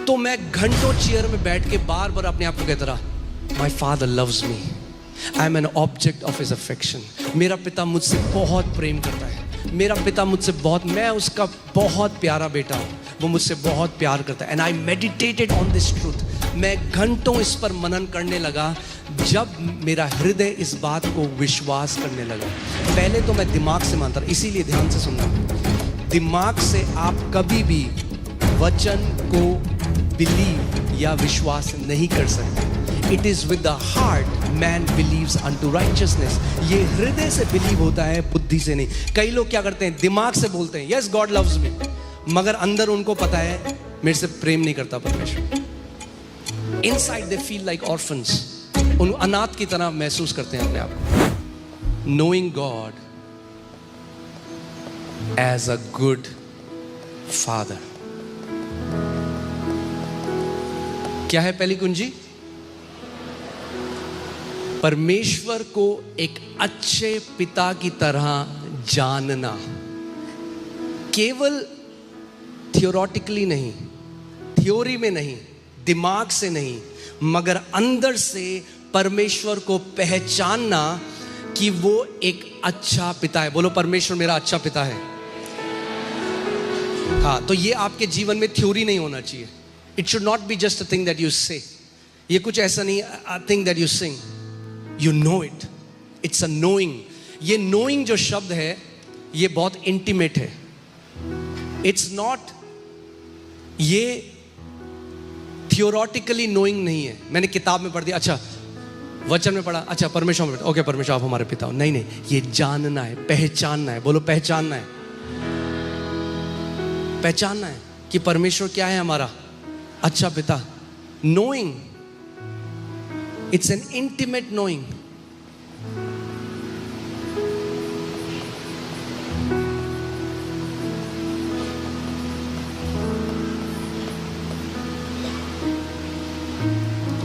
तो मैं घंटों चेयर में बैठ के बार बार अपने आप को कहता रहा, my father loves me, I M an object of his affection. मेरा पिता मुझसे बहुत प्रेम करता है, मेरा पिता मुझसे बहुत, मैं उसका बहुत प्यारा बेटा हूँ, वो मुझसे बहुत प्यार करता है। And I meditated on this truth. मैं घंटों इस पर मनन करने लगा जब मेरा हृदय इस बात को विश्वास करने लगा। पहले तो मैं दिमाग से मानता था, इसीलिए ध्यान से सुनना, दिमाग से आप कभी भी वचन को बिलीव या विश्वास नहीं कर सकते। It is with the heart man believes unto righteousness. ये हृदय से बिलीव होता है, बुद्धि से नहीं। कई लोग क्या करते हैं, दिमाग से बोलते हैं यस गॉड लव्स मी, मगर अंदर उनको पता है मेरे से प्रेम नहीं करता परमेश्वर। Inside they feel like orphans, उन अनाथ की तरह महसूस करते हैं अपने आप को। Knowing God as a good father, क्या है पहली कुंजी? परमेश्वर को एक अच्छे पिता की तरह जानना। केवल थियोरेटिकली नहीं, थ्योरी में नहीं, दिमाग से नहीं, मगर अंदर से परमेश्वर को पहचानना कि वो एक अच्छा पिता है। बोलो, परमेश्वर मेरा अच्छा पिता है। हाँ, तो ये आपके जीवन में थ्योरी नहीं होना चाहिए। It should not be just a thing that you से। ये कुछ ऐसा नहीं, a thing that you sing, you know it, it's a knowing. ये नोइंग जो शब्द है ये बहुत इंटीमेट है। इट्स नॉट, ये थियोरेटिकली नोइंग नहीं है। मैंने किताब में पढ़ दिया, अच्छा वचन में पढ़ा, अच्छा परमेश्वर में, ओके परमेश्वर आप हमारे पिता हो। नहीं नहीं, ये जानना है, पहचानना है। बोलो, पहचानना है। पहचानना है कि परमेश्वर क्या है, हमारा अच्छा पिता। Knowing, it's an intimate knowing.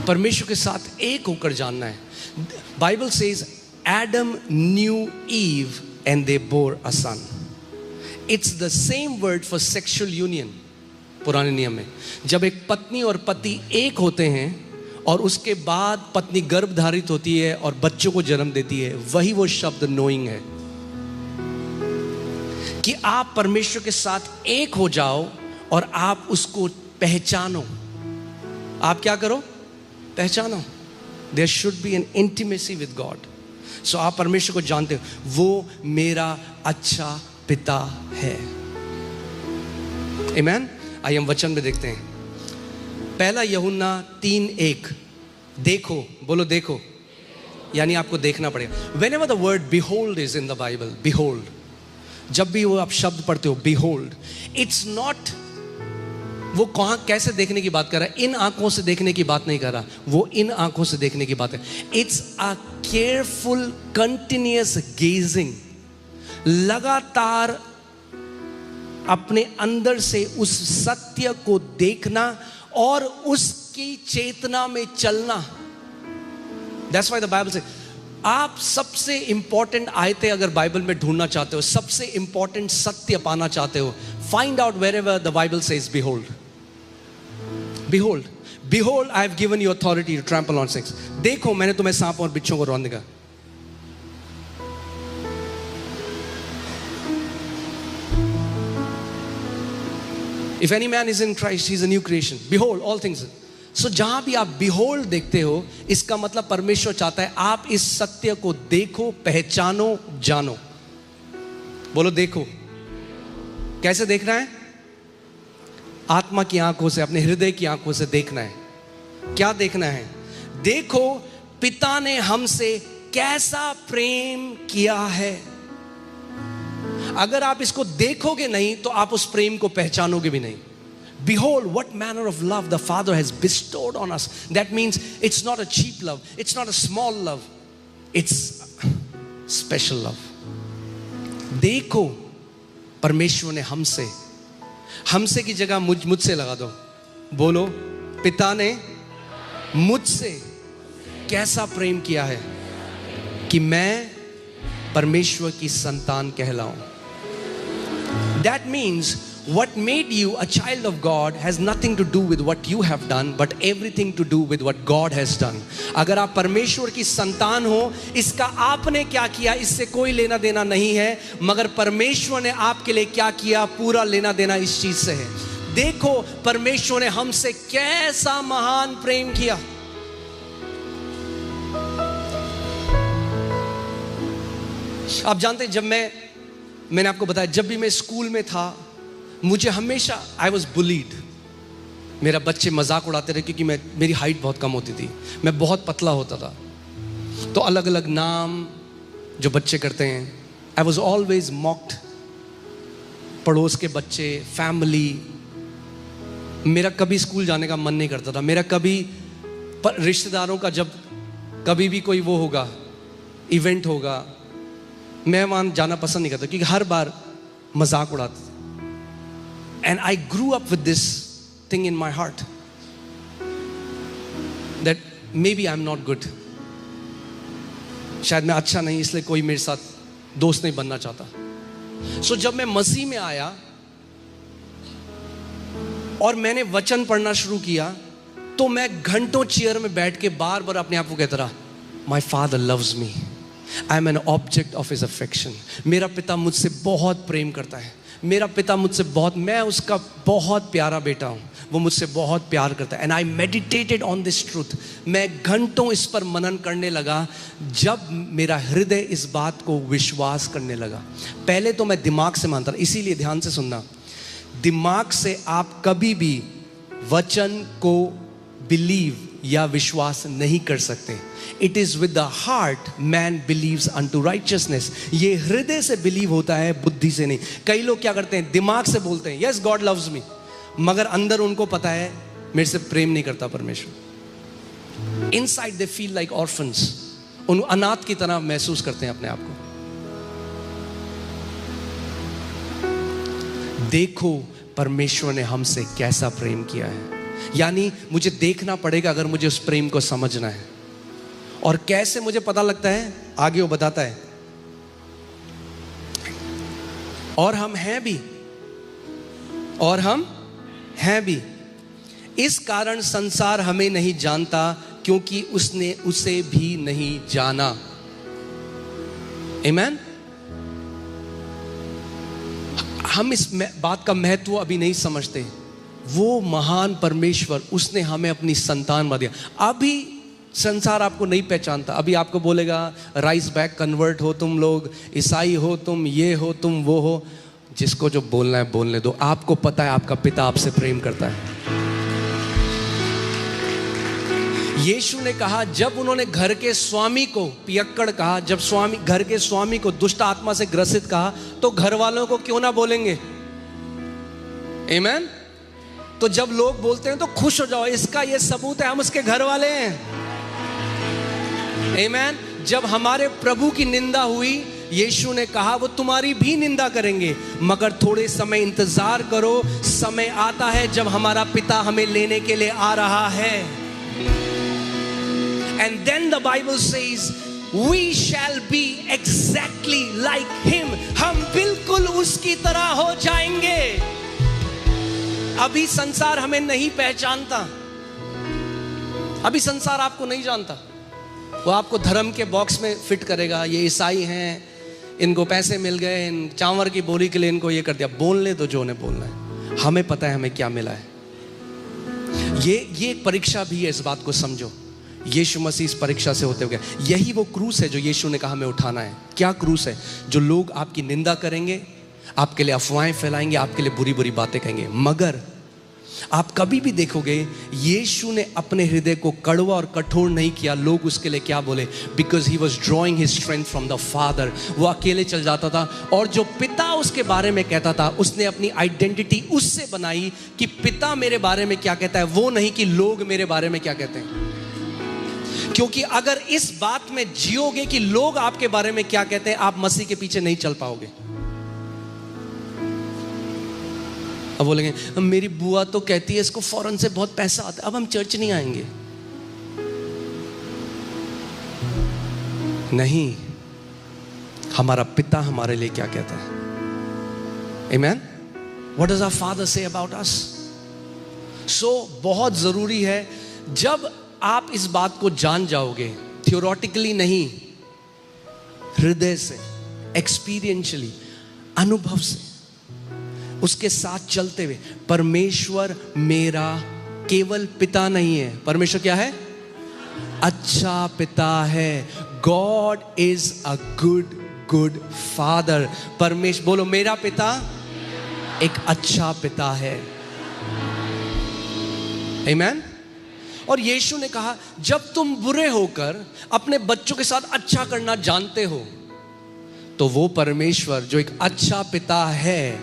परमेश्वर के साथ एक होकर जानना है। Bible says Adam knew Eve and they bore a son. It's the same word for sexual union. पुराने नियम में जब एक पत्नी और पति एक होते हैं और उसके बाद पत्नी गर्भधारित होती है और बच्चों को जन्म देती है, वही वो शब्द नोइंग है कि आप परमेश्वर के साथ एक हो जाओ और आप उसको पहचानो। आप क्या करो? पहचानो। There should be an intimacy with God. So आप परमेश्वर को जानते हो, वो मेरा अच्छा पिता है। आमीन। आइए हम वचन में देखते हैं। पहला यूहन्ना 3:1। देखो, बोलो देखो, यानी आपको देखना पड़ेगा। Whenever the word behold is in the Bible, behold, जब भी वो आप शब्द पढ़ते हो behold, it's not, वो कहाँ कैसे देखने की बात कर रहा है? इन आंखों से देखने की बात नहीं कर रहा, वो इन आंखों से देखने की बात है। It's a careful, continuous gazing, लगातार अपने अंदर से उस सत्य को देखना और उसकी चेतना में चलना। That's why the Bible says, आप सबसे इंपॉर्टेंट आयतें अगर बाइबल में ढूंढना चाहते हो, सबसे इंपॉर्टेंट सत्य पाना चाहते हो, find out wherever the Bible says behold. Behold, behold, I have given you authority to trample on snakes. देखो, मैंने तुम्हें सांप और बिच्छों को रौंदने का। If any man is in Christ, he is a new creation. Behold, all things. So जहां भी आप behold देखते हो, इसका मतलब परमेश्वर चाहता है आप इस सत्य को देखो, पहचानो, जानो। बोलो देखो। कैसे देखना है? आत्मा की आंखों से, अपने हृदय की आंखों से देखना है। क्या देखना है? देखो पिता ने हमसे कैसा प्रेम किया है। अगर आप इसको देखोगे नहीं तो आप उस प्रेम को पहचानोगे भी नहीं। Behold what manner of love the Father has bestowed on us. That means it's not a cheap love, it's not a small love, it's special love. देखो, परमेश्वर ने हमसे, हमसे की जगह मुझसे लगा दो। बोलो, पिता ने मुझसे कैसा प्रेम किया है कि मैं परमेश्वर की संतान कहलाऊं। That means What made you a child of God has nothing to do with what you have done, but everything to do with what God has done. अगर आप परमेश्वर की संतान हो, इसका आपने क्या किया इससे कोई लेना देना नहीं है, मगर परमेश्वर ने आपके लिए क्या किया पूरा लेना देना इस चीज से है. देखो परमेश्वर ने हमसे कैसा महान प्रेम किया. आप जानते हैं, जब मैंने आपको बताया, जब भी मैं स्कूल में था, मुझे हमेशा आई वॉज बुलीड. मेरा बच्चे मजाक उड़ाते रहे क्योंकि मेरी हाइट बहुत कम होती थी, मैं बहुत पतला होता था. तो अलग अलग नाम जो बच्चे करते हैं, आई वॉज ऑलवेज मॉक्ड. पड़ोस के बच्चे, फैमिली. मेरा कभी स्कूल जाने का मन नहीं करता था. मेरा कभी रिश्तेदारों का जब कभी भी कोई वो होगा, इवेंट होगा, मैं वहां जाना पसंद नहीं करता क्योंकि हर बार मजाक उड़ाते थे. And I grew up with this thing in my heart that maybe I'm not good. शायद मैं अच्छा नहीं, इसलिए कोई मेरे साथ दोस्त नहीं बनना चाहता. So जब मैं मसीह में आया और मैंने वचन पढ़ना शुरू किया, तो मैं घंटों चेयर में बैठ के बार बार अपने आप को कहता रहा, My Father loves me. I am an object of His affection. मेरा पिता मुझसे बहुत प्रेम करता है. मेरा पिता मुझसे बहुत, मैं उसका बहुत प्यारा बेटा हूँ. वो मुझसे बहुत प्यार करता है. And I meditated on this truth. मैं घंटों इस पर मनन करने लगा. जब मेरा हृदय इस बात को विश्वास करने लगा. पहले तो मैं दिमाग से मानता था, इसीलिए ध्यान से सुनना, दिमाग से आप कभी भी वचन को बिलीव या विश्वास नहीं कर सकते. It is with the heart man believes unto righteousness. ये हृदय से बिलीव होता है, बुद्धि से नहीं. कई लोग क्या करते हैं, दिमाग से बोलते हैं यस गॉड लव्स मी, मगर अंदर उनको पता है मेरे से प्रेम नहीं करता परमेश्वर. Inside they feel like orphans. उन अनाथ की तरह महसूस करते हैं अपने आप को. देखो परमेश्वर ने हमसे कैसा प्रेम किया है. यानी मुझे देखना पड़ेगा अगर मुझे उस प्रेम को समझना है. और कैसे मुझे पता लगता है, आगे वो बताता है, और हम हैं भी, और हम हैं भी. इस कारण संसार हमें नहीं जानता क्योंकि उसने उसे भी नहीं जाना. आमीन. हम इस बात का महत्व अभी नहीं समझते. वो महान परमेश्वर, उसने हमें अपनी संतान बना दिया. अभी संसार आपको नहीं पहचानता. अभी आपको बोलेगा राइस बैक कन्वर्ट हो तुम लोग, ईसाई हो तुम, ये हो तुम, वो हो. जिसको जो बोलना है बोलने दो. आपको पता है आपका पिता आपसे प्रेम करता है. यीशु ने कहा, जब उन्होंने घर के स्वामी को पियक्कड़ कहा, जब घर के स्वामी को दुष्ट आत्मा से ग्रसित कहा, तो घर वालों को क्यों ना बोलेंगे. आमीन. तो जब लोग बोलते हैं तो खुश हो जाओ, इसका ये सबूत है हम उसके घर वाले हैं. आमीन. जब हमारे प्रभु की निंदा हुई, यीशु ने कहा वो तुम्हारी भी निंदा करेंगे, मगर थोड़े समय इंतजार करो, समय आता है जब हमारा पिता हमें लेने के लिए आ रहा है. And then the Bible says we shall be exactly like him. हम बिल्कुल उसकी तरह हो जाएंगे. अभी संसार हमें नहीं पहचानता. अभी संसार आपको नहीं जानता. वो आपको धर्म के बॉक्स में फिट करेगा. ये ईसाई हैं, इनको पैसे मिल गए, इन चांवर की बोली के लिए इनको ये कर दिया. बोलने दो जो उन्हें बोलना है. हमें पता है हमें क्या मिला है. ये एक परीक्षा भी है, इस बात को समझो. यीशु मसीह इस परीक्षा से होते हुए, यही वो क्रूस है जो यीशु ने कहा हमें उठाना है. क्या क्रूस है? जो लोग आपकी निंदा करेंगे, आपके लिए अफवाहें फैलाएंगे, आपके लिए बुरी बुरी बातें कहेंगे, मगर आप कभी भी देखोगे यीशु ने अपने हृदय को कड़वा और कठोर नहीं किया. लोग उसके लिए क्या बोले? Because he was drawing his strength from the father. वो अकेले चल जाता था और जो पिता उसके बारे में कहता था, उसने अपनी आइडेंटिटी उससे बनाई कि पिता मेरे बारे में क्या कहता है, वो नहीं कि लोग मेरे बारे में क्या कहते हैं. क्योंकि अगर इस बात में जियोगे कि लोग आपके बारे में क्या कहते हैं, आप मसीह के पीछे नहीं चल पाओगे. अब बोलेंगे मेरी बुआ तो कहती है इसको फॉरेन से बहुत पैसा आता है, अब हम चर्च नहीं आएंगे. नहीं, हमारा पिता हमारे लिए क्या कहता है. आमीन. What does our Father say about us? So बहुत जरूरी है, जब आप इस बात को जान जाओगे, थियोरेटिकली नहीं, हृदय से, एक्सपीरियंशियली, अनुभव से, उसके साथ चलते हुए, परमेश्वर मेरा केवल पिता नहीं है, परमेश्वर क्या है? अच्छा पिता है. God is a good father. परमेश्वर, बोलो, मेरा पिता एक अच्छा पिता है. आमीन. और यीशु ने कहा, जब तुम बुरे होकर अपने बच्चों के साथ अच्छा करना जानते हो, तो वो परमेश्वर जो एक अच्छा पिता है,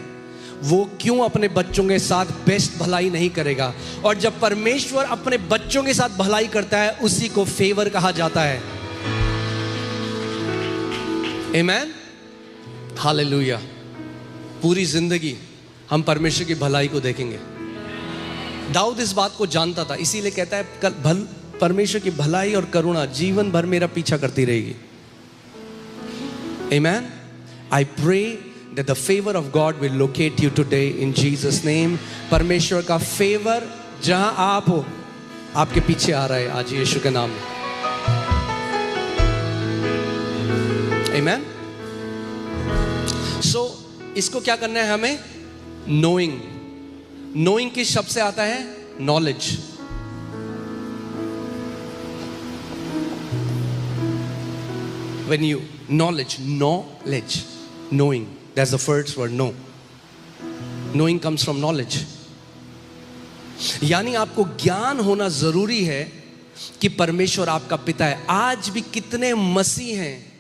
वो क्यों अपने बच्चों के साथ बेस्ट भलाई नहीं करेगा? और जब परमेश्वर अपने बच्चों के साथ भलाई करता है, उसी को फेवर कहा जाता है. आमीन. हालेलुया. पूरी जिंदगी हम परमेश्वर की भलाई को देखेंगे. दाऊद इस बात को जानता था, इसीलिए कहता है परमेश्वर की भलाई और करुणा जीवन भर मेरा पीछा करती रहेगी. आमीन. I pray that the favor of God will locate you today in Jesus name. परमेश्वर का फेवर जहां आप हो, आपके पीछे आ रहा है आज यीशु के नाम में. Amen. So इसको क्या करना है हमें? Knowing किस शब्द से आता है? Knowledge. When you knowledge, knowing. That's the first word, know. Knowing comes from knowledge. यानी आपको ज्ञान होना जरूरी है कि परमेश्वर आपका पिता है. आज भी कितने मसीह हैं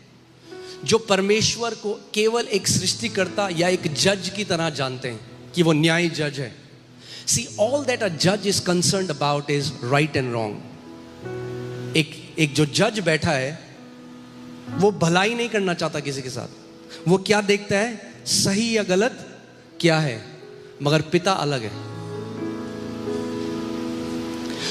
जो परमेश्वर को केवल एक सृष्टिकर्ता या एक जज की तरह जानते हैं कि वो न्यायी जज है. See, all that a judge is concerned about is right and wrong. एक जो जज बैठा है, वो भलाई नहीं करना चाहता किसी के साथ. वो क्या देखता है? सही या गलत क्या है. मगर पिता अलग है.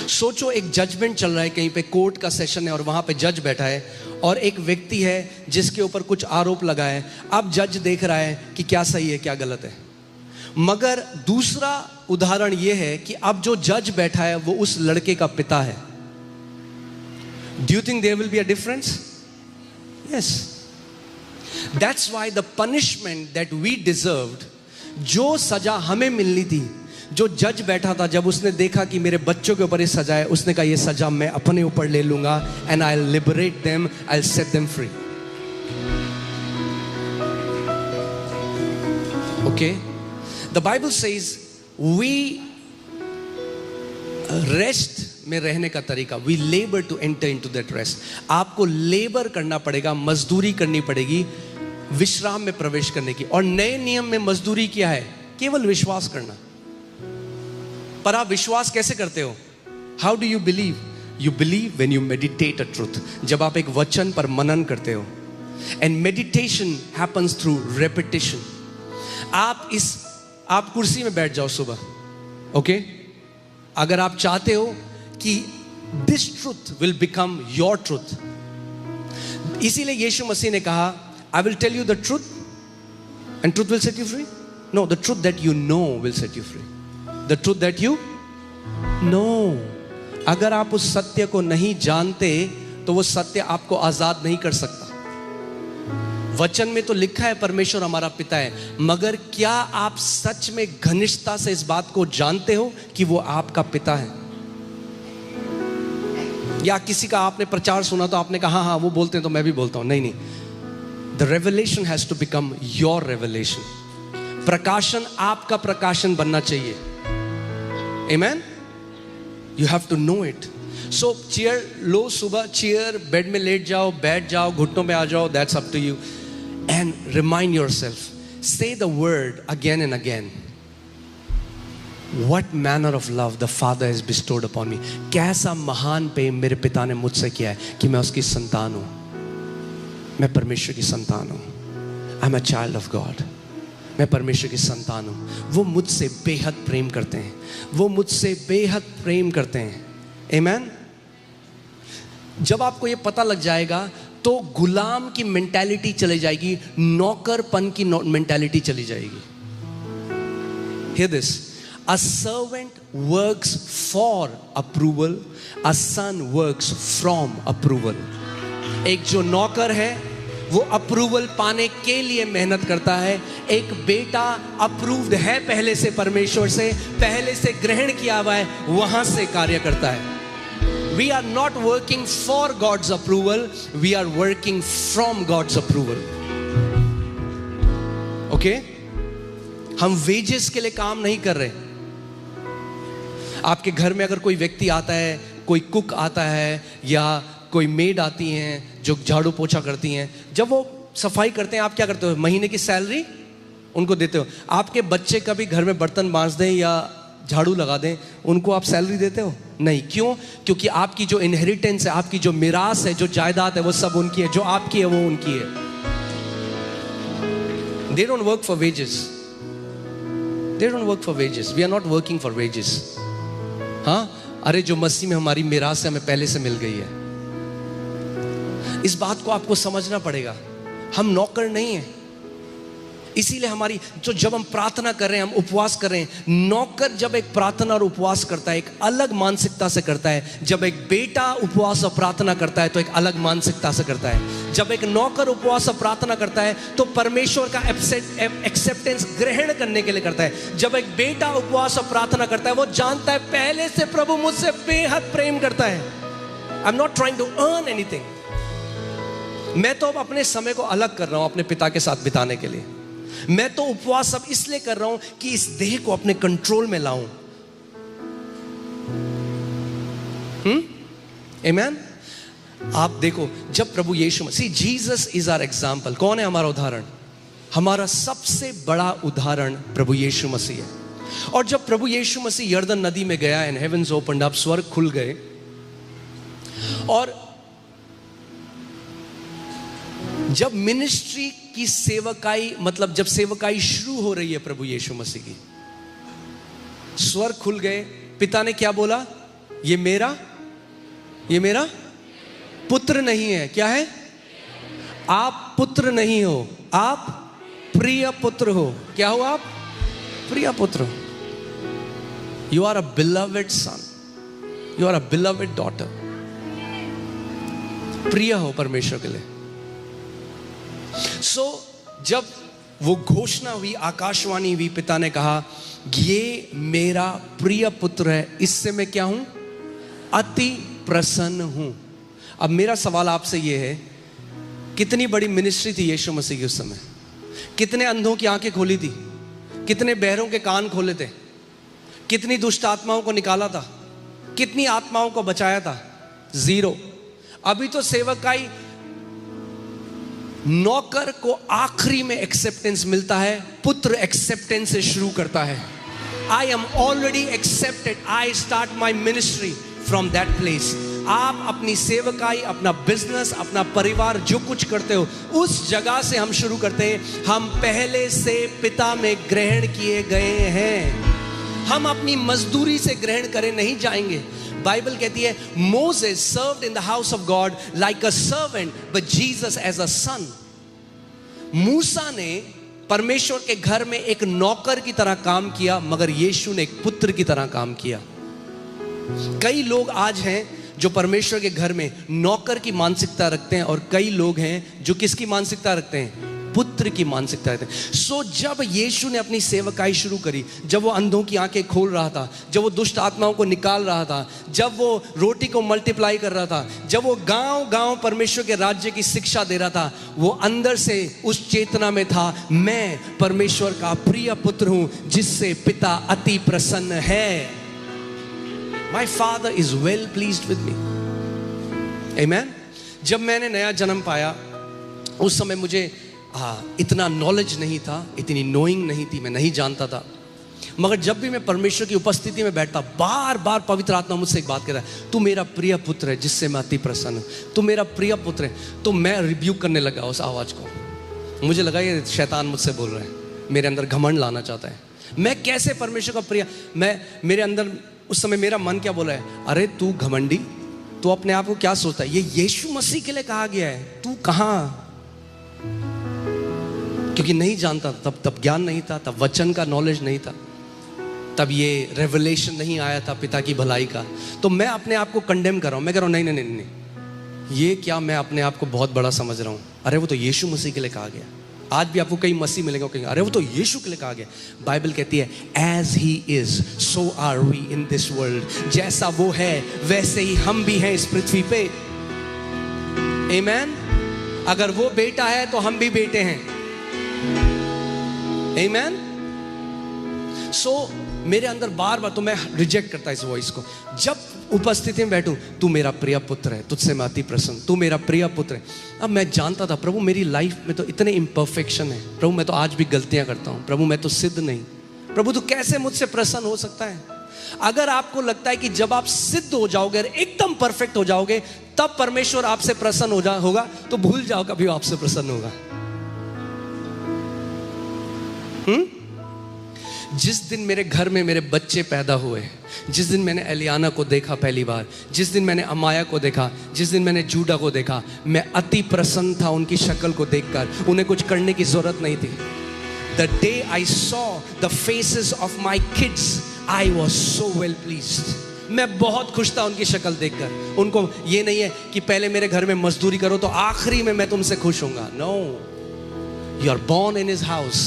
सोचो, एक जजमेंट चल रहा है, कहीं पे कोर्ट का सेशन है और वहां पे जज बैठा है और एक व्यक्ति है जिसके ऊपर कुछ आरोप लगा है. अब जज देख रहा है कि क्या सही है क्या गलत है. मगर दूसरा उदाहरण यह है कि अब जो जज बैठा है वो उस लड़के का पिता है. Do you think there will be a difference? Yes. That's why the punishment that we deserved, जो सजा हमें मिलनी थी, जो जज बैठा था, जब उसने देखा कि मेरे बच्चों के ऊपर ये सजा है, उसने कहा ये सजा मैं अपने ऊपर ले लूंगा. And I'll liberate them, I'll set them free. Okay? The Bible says we rest में रहने का तरीका, we labor to enter into that rest. आपको लेबर करना पड़ेगा, मजदूरी करनी पड़ेगी विश्राम में प्रवेश करने की. और नए नियम में मजदूरी क्या है? केवल विश्वास करना. पर आप विश्वास कैसे करते हो? How do you believe? You believe when you meditate a truth. जब आप एक वचन पर मनन करते हो. And meditation happens through repetition. आप कुर्सी में बैठ जाओ सुबह, ओके? अगर आप चाहते हो कि this truth will become your truth, इसीलिए यीशु मसीह ने कहा, I will tell you the truth and truth will set you free. No, the truth that you know will set you free. The truth that you know. अगर आप उस सत्य को नहीं जानते तो वो सत्य आपको आजाद नहीं कर सकता. वचन में तो लिखा है परमेश्वर हमारा पिता है, मगर क्या आप सच में घनिष्ठता से इस बात को जानते हो कि वो आपका पिता है? या किसी का आपने प्रचार सुना तो आपने कहा हाँ वो बोलते हैं तो मैं भी बोलता हूं. नहीं. The revelation has to become your revelation. प्रकाशन आपका प्रकाशन बनना चाहिए. Amen? You have to know it. So chair लो सुबह, चेयर बेड में लेट जाओ, बैठ जाओ, घुटनों में आ जाओ, that's up to you. And remind yourself, say the word again and again. What manner of love the Father has bestowed upon me. कैसा महान प्रेम मेरे पिता ने मुझसे किया है कि मैं उसकी संतान हूँ. मैं परमेश्वर की संतान हूँ. I'm a child of God. मैं परमेश्वर की संतान हूँ. वो मुझसे बेहद प्रेम करते हैं. वो मुझसे बेहद प्रेम करते हैं. Amen? जब आपको ये पता लग जाएगा तो गुलाम की मेंटालिटी चली जाएगी, नौकरपन की मेंटालिटी चली जाएगी. Hear this. A servant works for approval, a son works from approval. एक जो नौकर है वो अप्रूवल पाने के लिए मेहनत करता है, एक बेटा अप्रूव्ड है पहले से, परमेश्वर से पहले से ग्रहण किया हुआ है, वहां से कार्य करता है. We are not working for God's approval, we are working from God's approval. Okay? हम वेजेस के लिए काम नहीं कर रहे. आपके घर में अगर कोई व्यक्ति आता है, कोई कुक आता है या कोई मेड आती हैं जो झाड़ू पोछा करती हैं, जब वो सफाई करते हैं आप क्या करते हो? महीने की सैलरी उनको देते हो. आपके बच्चे कभी घर में बर्तन मांज दें या झाड़ू लगा दें, उनको आप सैलरी देते हो? नहीं. क्यों? क्योंकि आपकी जो इनहेरिटेंस है, आपकी जो मिरास है, जो जायदाद है, वो सब उनकी है. जो आपकी है वो उनकी है. They don't work for wages. They don't work for wages. We are not working for wages. हाँ, अरे जो मसीह में हमारी मिरास है हमें पहले से मिल गई है. इस बात को आपको समझना पड़ेगा. हम नौकर नहीं हैं. इसीलिए हमारी जो जब हम प्रार्थना कर रहे हैं, हम उपवास कर रहे हैं, नौकर जब एक प्रार्थना और उपवास करता है एक अलग मानसिकता से करता है. जब एक बेटा उपवास और प्रार्थना करता है तो एक अलग मानसिकता से करता है. जब एक नौकर उपवास और प्रार्थना करता है तो परमेश्वर का एक्सेप्टेंस ग्रहण करने के लिए करता है. जब एक बेटा उपवास और प्रार्थना करता है वो जानता है पहले से प्रभु मुझसे बेहद प्रेम करता है. I am not trying to earn anything. मैं तो अब अपने समय को अलग कर रहा हूं अपने पिता के साथ बिताने के लिए. मैं तो उपवास अब इसलिए कर रहा हूं कि इस देह को अपने कंट्रोल में लाऊं. आमेन. आप देखो जब प्रभु यीशु मसीह, जीसस इज आवर एग्जाम्पल. कौन है हमारा उदाहरण? हमारा सबसे बड़ा उदाहरण प्रभु यीशु मसीह है. और जब प्रभु यीशु मसीह यर्दन नदी में गया, एंड हेवंस ओपन्ड अप, स्वर्ग खुल गए, और जब मिनिस्ट्री की सेवकाई, मतलब जब सेवकाई शुरू हो रही है प्रभु यीशु मसीह की, स्वर्ग खुल गए. पिता ने क्या बोला? ये मेरा पुत्र नहीं है. क्या है? आप पुत्र नहीं हो, आप प्रिय पुत्र हो. क्या हो आप? प्रिय पुत्र हो. You are a beloved son, you are a beloved daughter. प्रिय हो परमेश्वर के लिए. सो जब वो घोषणा हुई, आकाशवाणी हुई, पिता ने कहा ये मेरा प्रिय पुत्र है, इससे मैं क्या हूं? अति प्रसन्न हूं. अब मेरा सवाल आपसे ये है, कितनी बड़ी मिनिस्ट्री थी यीशु मसीह की उस समय? कितने अंधों की आंखें खोली थी? कितने बहरों के कान खोले थे? कितनी दुष्ट आत्माओं को निकाला था? कितनी आत्माओं को बचाया था? 0. अभी तो सेवकाई, नौकर को आखिरी में एक्सेप्टेंस मिलता है, पुत्र एक्सेप्टेंस से शुरू करता है. I am already accepted, I start my ministry from that place. आप अपनी सेवकाई, अपना बिजनेस, अपना परिवार, जो कुछ करते हो, उस जगह से हम शुरू करते हैं. हम पहले से पिता में ग्रहण किए गए हैं. हम अपनी मजदूरी से ग्रहण करे नहीं जाएंगे. बाइबल कहती है Moses served in the house of God like a servant, but Jesus as a son. मूसा ने परमेश्वर के घर में एक नौकर की तरह काम किया, मगर यीशु ने एक पुत्र की तरह काम किया. कई लोग आज हैं जो परमेश्वर के घर में नौकर की मानसिकता रखते हैं, और कई लोग हैं जो किसकी मानसिकता रखते हैं? पुत्र की मानसिकता रखते हैं. सो जब यीशु ने अपनी सेवकाई शुरू करी, जब वो अंधों की आंखें खोल रहा था, जब वो दुष्ट आत्माओं को निकाल रहा था, जब वो रोटी को मल्टीप्लाई कर रहा था, जब वो गांव गांव परमेश्वर के राज्य की शिक्षा दे रहा था, वो अंदर से उस चेतना में था, मैं परमेश्वर का प्रिय पुत्र हूं जिससे पिता अति प्रसन्न है. My father is well pleased with me. Amen. जब मैंने नया जन्म पाया, उस समय मुझे इतना नॉलेज नहीं था, इतनी नोइंग नहीं थी, मैं नहीं जानता था. मगर जब भी मैं परमेश्वर की उपस्थिति में बैठता, बार बार पवित्र आत्मा मुझसे एक बात कह रहा है, तू मेरा प्रिय पुत्र है जिससे मैं अति प्रसन्न हूं, तू मेरा प्रिय पुत्र है. तो मैं रिब्यूक करने लगा उस आवाज को. मुझे लगा ये शैतान मुझसे बोल रहा है, मेरे अंदर घमंड लाना चाहता है. मैं कैसे परमेश्वर का प्रिय, मेरे अंदर उस समय मेरा मन क्या बोला है, अरे तू घमंडी, तू अपने आप को क्या सोचता है, ये यीशु मसीह के लिए कहा गया है, तू कहां? क्योंकि नहीं जानता, तब ज्ञान नहीं था, तब वचन का नॉलेज नहीं था. तब ये रेवलेशन नहीं आया था पिता की भलाई का। तो मैं अपने आप को कंडेम कर रहा हूँ, मैं कह रहा हूँ नहीं नहीं नहीं नहीं, ये क्या मैं अपने आप को बहुत बड़ा समझ रहा हूँ। अरे वो तो यीशु मसीह के लिए कहा गया। आज भी आपको कई मसीह मिलेंगे, कहेंगे अरे वो तो यीशु के लिए कहा गया। बाइबल कहती है as he is so are we in this world, जैसा वो है वैसे ही हम भी हैं इस पृथ्वी पे। आमेन। अगर वो बेटा है तो हम भी बेटे हैं। आमेन। सो मेरे अंदर बार बार तो मैं रिजेक्ट करता इस वॉइस को। जब उपस्थिति में बैठूं, तू मेरा प्रिय पुत्र है, तुझसे मैं अति प्रसन्न, तू मेरा प्रिय पुत्र है। अब मैं जानता था प्रभु मेरी लाइफ में तो इतने इम्परफेक्शन है, प्रभु मैं तो आज भी गलतियां करता हूं, प्रभु मैं तो सिद्ध नहीं, प्रभु तू कैसे मुझसे प्रसन्न हो सकता है। अगर आपको लगता है कि जब आप सिद्ध हो जाओगे, एकदम परफेक्ट हो जाओगे, तब परमेश्वर आपसे प्रसन्न होगा, तो भूल जाओ कभी आपसे प्रसन्न होगा। जिस दिन मेरे घर में मेरे बच्चे पैदा हुए, जिस दिन मैंने एलियाना को देखा पहली बार, जिस दिन मैंने अमाया को देखा, जिस दिन मैंने जूडा को देखा, मैं अति प्रसन्न था उनकी शक्ल को देखकर। उन्हें कुछ करने की जरूरत नहीं थी। The day I saw the faces of my kids, I was so well pleased. मैं बहुत खुश था उनकी शक्ल देखकर। उनको ये नहीं है कि पहले मेरे घर में मजदूरी करो तो आखिरी में मैं तुमसे खुश होऊंगा। No, you are born in his house,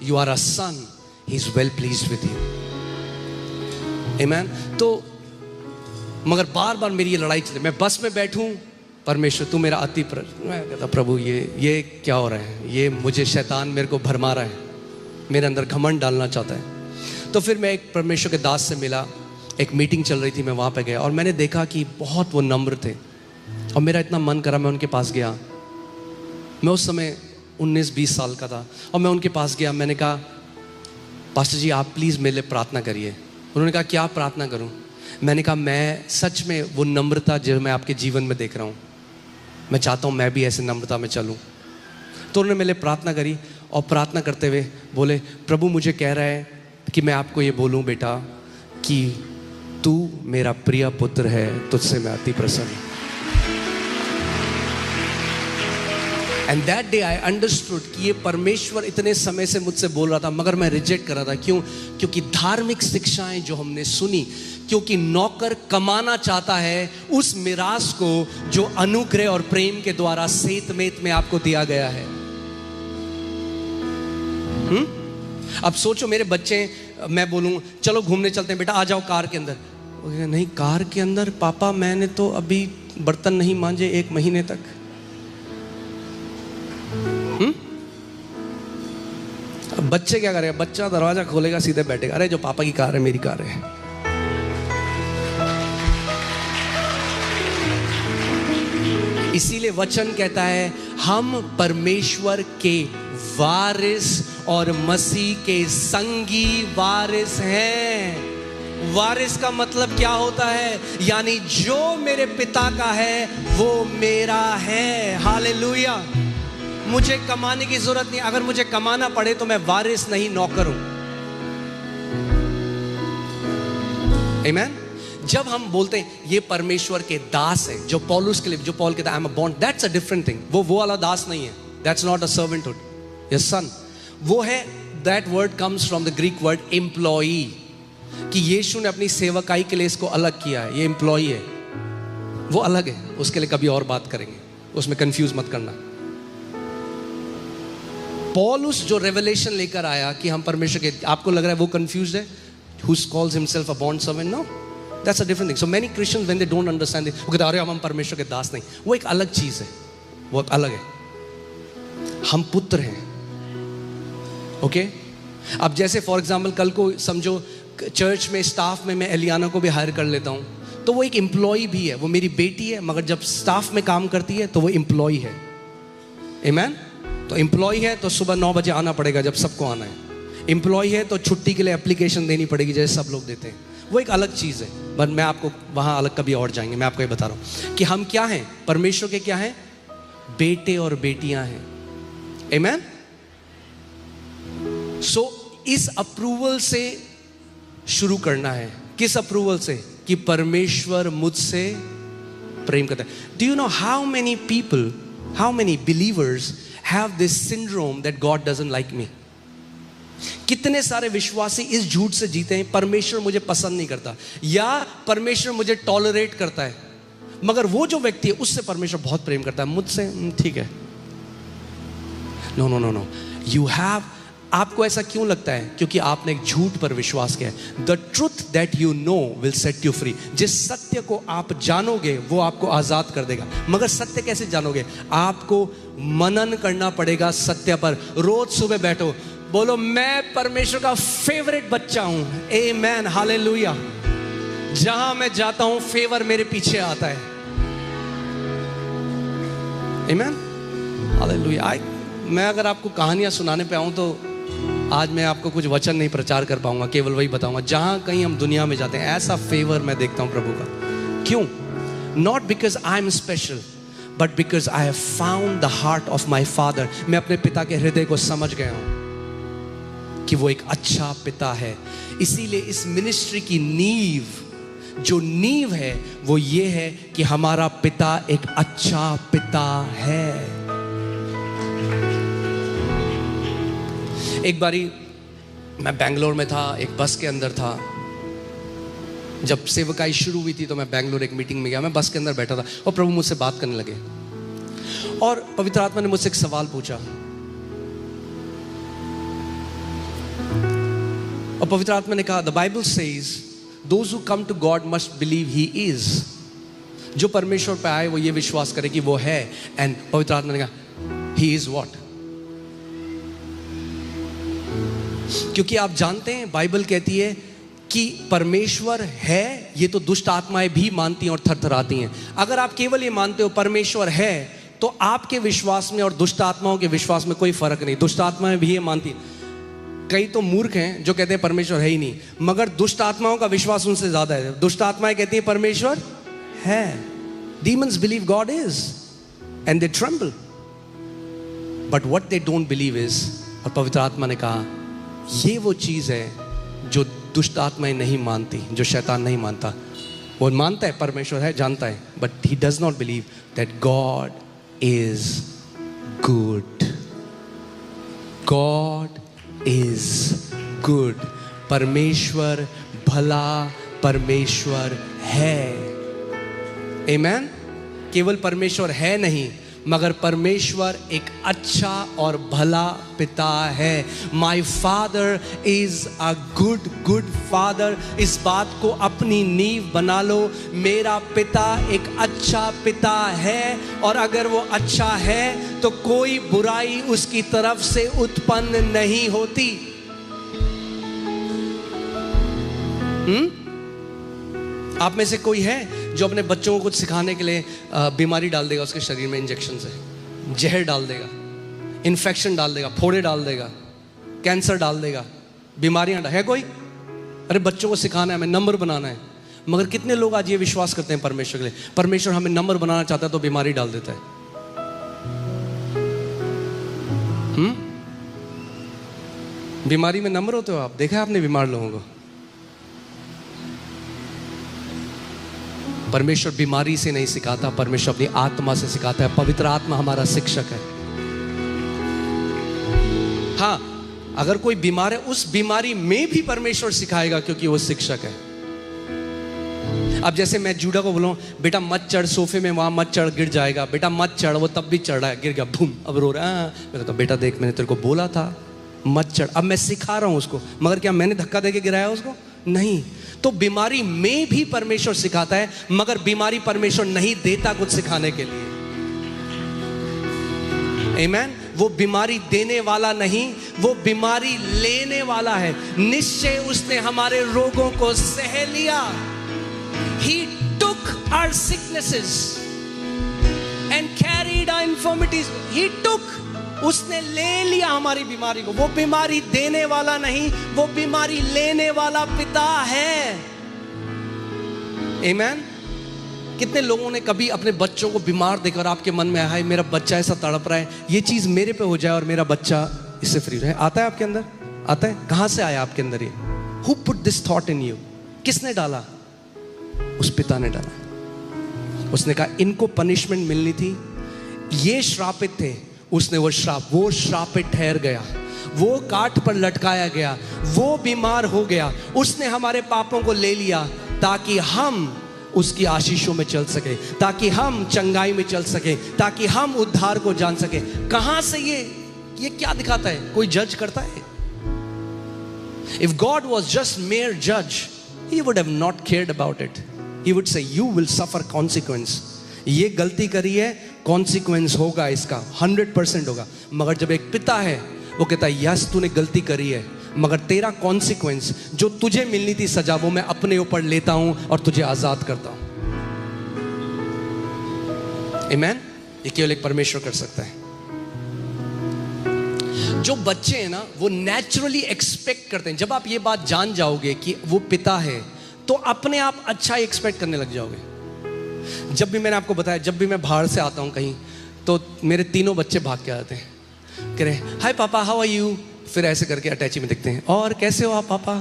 you are a son, he is well pleased with you. Amen. तो मगर बार बार मेरी ये लड़ाई चले, मैं बस में बैठूं, परमेश्वर तू मेरा अति मैं कहता प्रभु ये क्या हो रहा है, ये मुझे शैतान मेरे को भरमा रहा है, मेरे अंदर घमंड डालना चाहता है। तो फिर मैं एक परमेश्वर के दास से मिला, एक मीटिंग चल रही थी, मैं वहाँ पे गया और मैंने देखा कि बहुत वो नम्र थे और मेरा इतना मन करा मैं उनके पास गया। मैं उस समय 19-20 साल का था और मैं उनके पास गया। मैंने कहा पास्टर जी आप प्लीज़ मेरे लिए प्रार्थना करिए। उन्होंने कहा क्या प्रार्थना करूं? मैंने कहा मैं सच में वो नम्रता जो मैं आपके जीवन में देख रहा हूं, मैं चाहता हूं मैं भी ऐसे नम्रता में चलूं। तो उन्होंने मेरे लिए प्रार्थना करी और प्रार्थना करते हुए बोले प्रभु मुझे कह रहा है कि मैं आपको ये बोलूं बेटा कि तू मेरा प्रिय पुत्र है, तुझसे मैं अति प्रसन्न हूं। And that day I understood कि ये परमेश्वर इतने समय से मुझसे बोल रहा था, मगर मैं रिजेक्ट कर रहा था। क्यों? क्योंकि धार्मिक शिक्षाएं जो हमने सुनी, क्योंकि नौकर कमाना चाहता है उस मिरास को जो अनुग्रह और प्रेम के द्वारा सेतमेत में आपको दिया गया है। अब सोचो मेरे बच्चे, मैं बोलूं चलो घूमने चलते हैं बेटा, आ जाओ कार के अंदर। नहीं कार के अंदर पापा मैंने तो अभी बर्तन नहीं मांजे 1 महीने तक। बच्चे क्या करेगा? बच्चा दरवाजा खोलेगा सीधे बैठेगा, अरे जो पापा की कार है मेरी कार है। इसीलिए वचन कहता है हम परमेश्वर के वारिस और मसीह के संगी वारिस हैं। वारिस का मतलब क्या होता है? यानी जो मेरे पिता का है वो मेरा है। हालेलुया। मुझे कमाने की जरूरत नहीं। अगर मुझे कमाना पड़े तो मैं वारिस नहीं, नौकर हूं। आमेन। जब हम बोलते हैं ये परमेश्वर के दास है, जो पौलुस के लिए, जो पॉल कहता है I am a bond, that's a different thing. वो वाला दास नहीं है, दैट्स नॉट अ सर्वेंटहुड, यस सन। वो है, that word comes from the Greek word employee, कि यीशु ने अपनी सेवकाई के लिए इसको अलग किया है। ये एम्प्लॉई है, वो अलग है, उसके लिए कभी और बात करेंगे, उसमें कंफ्यूज मत करना। पौलुस जो रेवलेशन लेकर आया कि हम परमेश्वर के, आपको लग रहा है वो कंफ्यूज है, who calls himself a bond servant? No, that's a different thing. So many Christians when they don't understand it, वो कहते हैं अरे हम परमेश्वर के दास नहीं। वो एक अलग चीज है, वो अलग है। हम पुत्र हैं। ओके अब जैसे फॉर एग्जाम्पल कल को समझो चर्च में स्टाफ में मैं एलियाना को भी हायर कर लेता हूँ, तो वो एक एम्प्लॉय भी है, वो मेरी बेटी है, मगर जब स्टाफ में काम करती है तो वो एम्प्लॉय है। आमेन। तो एम्प्लॉय है तो सुबह 9 बजे आना पड़ेगा जब सबको आना है। एम्प्लॉय है तो छुट्टी के लिए एप्लीकेशन देनी पड़ेगी जैसे सब लोग देते हैं। वो एक अलग चीज़ है, बट मैं आपको वहाँ अलग कभी और जाएंगे। मैं आपको ये बता रहा हूँ कि हम क्या हैं, परमेश्वर के क्या हैं, बेटे और बेटियां हैं। आमेन। सो इस अप्रूवल से शुरू करना है। किस अप्रूवल से? कि परमेश्वर मुझसे प्रेम करता है। Do you know how many people, how many believers have this syndrome that God doesn't like me? कितने सारे विश्वासी इस झूठ से जीते हैं, परमेश्वर मुझे पसंद नहीं करता या परमेश्वर मुझे टॉलरेट करता है, मगर वो जो व्यक्ति है उससे परमेश्वर बहुत प्रेम करता है, मुझसे ठीक है। No no no no, you have, आपको ऐसा क्यों लगता है? क्योंकि आपने एक झूठ पर विश्वास किया है। The truth that you know will set you free. जिस सत्य को आप जानोगे वो आपको आजाद कर देगा। मगर सत्य कैसे जानोगे? आपको मनन करना पड़ेगा सत्य पर। रोज सुबह बैठो, बोलो मैं परमेश्वर का फेवरेट बच्चा हूं। आमेन, हालेलुया। जहां मैं जाता हूं फेवर मेरे पीछे आता है। आमेन, हालेलुया। मैं अगर आपको कहानियां सुनाने पे आऊं तो आज मैं आपको कुछ वचन नहीं प्रचार कर पाऊंगा, केवल वही बताऊंगा। जहां कहीं हम दुनिया में जाते हैं ऐसा फेवर मैं देखता हूं प्रभु का। क्यों? Not because I am special, but because I have found the heart of my father. मैं अपने पिता के हृदय को समझ गया हूं कि वो एक अच्छा पिता है। इसीलिए इस मिनिस्ट्री की नींव, जो नींव है वो ये है कि हमारा पिता एक अच्छा पिता है। एक बारी मैं बेंगलोर में था, एक बस के अंदर था। जब सेवकाई शुरू हुई थी तो मैं बेंगलोर एक मीटिंग में गया। मैं बस के अंदर बैठा था और प्रभु मुझसे बात करने लगे और पवित्र आत्मा ने मुझसे एक सवाल पूछा। और पवित्र आत्मा ने कहा, the Bible says those who come to God must believe he is. जो परमेश्वर पे आए वो ये विश्वास करे कि वो है। एंड पवित्र आत्मा ने कहा, ही इज व्हाट? क्योंकि आप जानते हैं बाइबल कहती है कि परमेश्वर है, ये तो दुष्ट आत्माएं भी मानती हैं और थरथराती हैं। अगर आप केवल ये मानते हो परमेश्वर है, तो आपके विश्वास में और दुष्ट आत्माओं के विश्वास में कोई फर्क नहीं। दुष्ट आत्माएं भी ये मानती हैं। कई तो मूर्ख हैं जो कहते हैं परमेश्वर है ही नहीं, मगर दुष्ट आत्माओं का विश्वास उनसे ज्यादा है। दुष्ट आत्माएं कहती हैं परमेश्वर है। Demons believe God is and they tremble, but what they don't believe is, और पवित्र आत्मा ने कहा ये वो चीज है जो दुष्ट आत्माएं नहीं मानती, जो शैतान नहीं मानता। वो मानता है परमेश्वर है, जानता है, but he does not believe that God is good. God is good. परमेश्वर भला परमेश्वर है। आमेन। केवल परमेश्वर है नहीं, मगर परमेश्वर एक अच्छा और भला पिता है। My father is a good good father. इस बात को अपनी नींव बना लो। मेरा पिता एक अच्छा पिता है, और अगर वो अच्छा है तो कोई बुराई उसकी तरफ से उत्पन्न नहीं होती। आप में से कोई है जो अपने बच्चों को कुछ सिखाने के लिए बीमारी डाल देगा उसके शरीर में, इंजेक्शन से जहर डाल देगा, इन्फेक्शन डाल देगा, फोड़े डाल देगा, कैंसर डाल देगा, बीमारियां है कोई? अरे बच्चों को सिखाना है, हमें नंबर बनाना है। मगर कितने लोग आज ये विश्वास करते हैं परमेश्वर के लिए, परमेश्वर हमें नंबर बनाना चाहता है तो बीमारी डाल देता है। बीमारी में नंबर होते हो आप? देखा है आपने बीमार लोगों को? परमेश्वर बीमारी से नहीं सिखाता, परमेश्वर अपनी आत्मा से सिखाता है। पवित्र आत्मा हमारा शिक्षक है। हाँ, अगर कोई बीमार है उस बीमारी में भी परमेश्वर सिखाएगा, क्योंकि वो शिक्षक है। अब जैसे मैं जूडा को बोलूं, बेटा मत चढ़ सोफे में, वहां मत चढ़ गिर जाएगा, बेटा मत चढ़, वो तब भी चढ़ रहा है, गिर गया, बूम, अब रो रहा है। मैं कहता बेटा देख, मैंने तेरे को बोला था मत चढ़। अब मैं सिखा रहा हूं उसको, मगर क्या मैंने धक्का देके गिराया उसको? नहीं। तो बीमारी में भी परमेश्वर सिखाता है, मगर बीमारी परमेश्वर नहीं देता कुछ सिखाने के लिए। आमेन। वो बीमारी देने वाला नहीं, वो बीमारी लेने वाला है। निश्चय उसने हमारे रोगों को सह लिया। He took our sicknesses and carried our infirmities. He took, उसने ले लिया हमारी बीमारी को। वो बीमारी देने वाला नहीं, वो बीमारी लेने वाला पिता है। आमेन। कितने लोगों ने कभी अपने बच्चों को बीमार देखकर आपके मन में आया, मेरा बच्चा ऐसा तड़प रहा है, ये चीज मेरे पे हो जाए और मेरा बच्चा इससे फ्री रहे? आता है आपके अंदर? आता है? कहां से आया आपके अंदर ये? Who put this thought in you? किसने डाला? उस पिता ने डाला। उसने कहा इनको पनिशमेंट मिलनी थी, ये श्रापित थे, उसने वो श्रापित ठहर गया। वो काठ पर लटकाया गया, वो बीमार हो गया, उसने हमारे पापों को ले लिया ताकि हम उसकी आशीषों में चल सके, ताकि हम चंगाई में चल सके, ताकि हम उद्धार को जान सके। कहां से ये क्या दिखाता है? कोई जज करता है? If God was just mere judge, he would have not cared about it. He would say, you will suffer consequence. ये गलती करी है, consequence होगा इसका, 100% होगा। मगर जब एक पिता है, वो कहता है यस तूने गलती करी है, मगर तेरा consequence जो तुझे मिलनी थी सजा, वो मैं अपने ऊपर लेता हूं और तुझे आजाद करता हूं। Amen? ये केवल एक परमेश्वर कर सकता है। जो बच्चे हैं ना, वो नेचुरली एक्सपेक्ट करते हैं। जब आप ये बात जान जाओगे कि वो पिता है, तो अपने आप अच्छा एक्सपेक्ट करने लग जाओगे। जब भी मैंने आपको बताया, जब भी मैं बाहर से आता हूँ कहीं, तो मेरे तीनों बच्चे भाग के आते हैं, कह रहे हाय पापा, हाउ आर यू, फिर ऐसे करके अटैची में दिखते हैं, और कैसे हो आप पापा।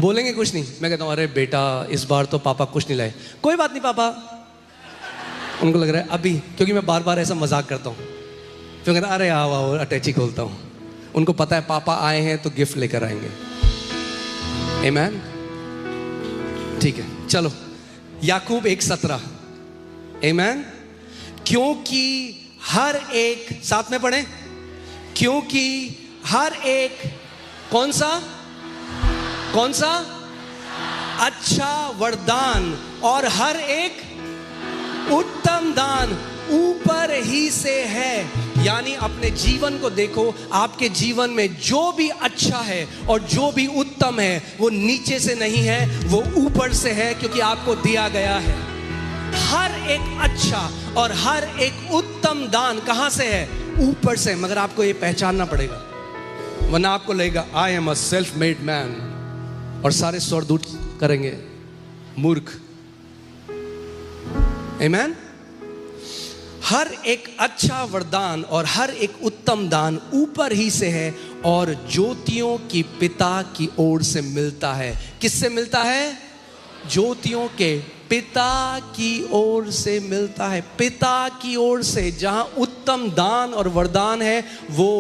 बोलेंगे कुछ नहीं, मैं कहता हूँ अरे बेटा इस बार तो पापा कुछ नहीं लाए। कोई बात नहीं पापा। उनको लग रहा है अभी, क्योंकि मैं बार बार ऐसा मजाक करता हूँ, फिर कहता अरे आओ आओ, अटैची खोलता हूँ। उनको पता है पापा आए हैं तो गिफ्ट लेकर आएंगे। आमीन। ठीक है, चलो याकूब 1:17। आमीन। क्योंकि हर एक, साथ में पढ़ें, क्योंकि हर एक कौन सा अच्छा वरदान और हर एक उत्तम दान ऊपर ही से है। यानी अपने जीवन को देखो, आपके जीवन में जो भी अच्छा है और जो भी उत्तम है, वो नीचे से नहीं है, वो ऊपर से है, क्योंकि आपको दिया गया है। हर एक अच्छा और हर एक उत्तम दान कहां से है? ऊपर से। मगर आपको ये पहचानना पड़ेगा, वरना आपको लगेगा आई am a self made man, और सारे स्वर्गदूत करेंगे मूर्ख। आमीन। हर एक अच्छा वरदान और हर एक उत्तम दान ऊपर ही से है और ज्योतियों की पिता की ओर से मिलता है। किससे मिलता है? ज्योतियों के पिता की ओर से मिलता है। पिता की ओर से। जहां उत्तम दान और वरदान है, वो